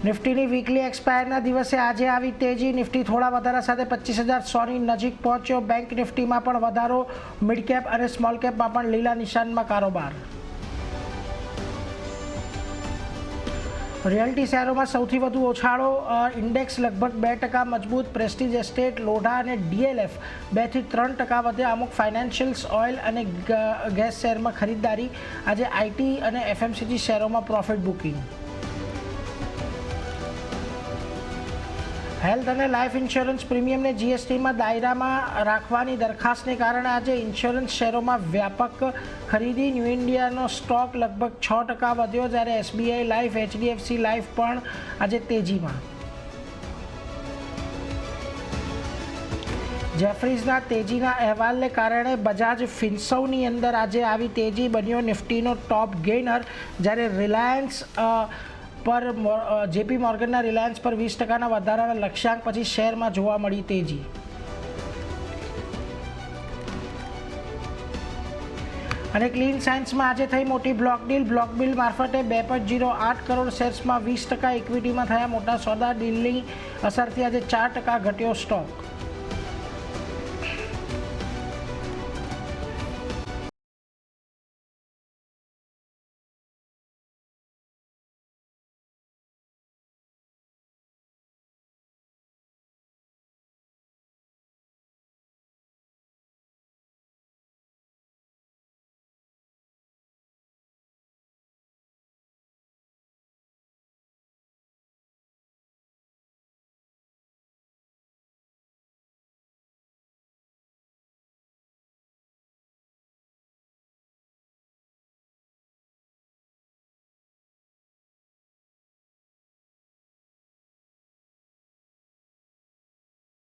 નિફ્ટીની weekly એક્સપાયરના દિવસે આજે આવી તેજી. નિફ્ટી થોડા વધારા સાથે 25,100ની નજીક પહોંચ્યો. બેંક નિફ્ટીમાં પણ વધારો. મિડ કેપ અને સ્મોલ કેપમાં પણ લીલા નિશાનમાં કારોબાર. રિયલ્ટી શેરોમાં સૌથી વધુ ઉછાળો. ઇન્ડેક્સ લગભગ 2% મજબૂત. પ્રેસ્ટીજ એસ્ટેટ, લોઢા અને ડીએલએફ 2 થી 3% વધ્યા. અમુક ફાઇનાન્શિયલ્સ, ઓઇલ અને ગેસ શેરમાં ખરીદદારી. આજે આઈટી અને એફએમસીજી શેરોમાં પ્રોફિટ બુકિંગ. હેલ્થ અને લાઈફ ઇન્સ્યોરન્સ પ્રીમિયમને જીએસટીમાં દાયરામાં રાખવાની દરખાસ્તને કારણે આજે ઇન્સ્યોરન્સ શેરોમાં વ્યાપક ખરીદી. ન્યૂ ઇન્ડિયાનો સ્ટોક લગભગ 6% વધ્યો, જ્યારે એસબીઆઈ લાઈફ, એચડીએફસી લાઈફ પણ આજે તેજીમાં. જેફરીઝના તેજીના અહેવાલને કારણે બજાજ ફિન્સર્વની અંદર આજે આવી તેજી. બન્યો નિફ્ટીનો ટોપ ગેઇનર, જ્યારે રિલાયન્સ પર જેપી મોર્ગનના રિલાયન્સ પર 20%ના વધારાના લક્ષ્યાંક પછી શેરમાં જોવા મળી તેજી. અને ક્લીન સાયન્સમાં આજે થઈ મોટી બ્લોક ડીલ. બ્લોક ડીલ મારફતે 2.08 કરોડ શેર્સમાં 20% ઇક્વિટીમાં થયા મોટા સોદા. ડીલની અસરથી આજે 4% ઘટ્યો સ્ટોક.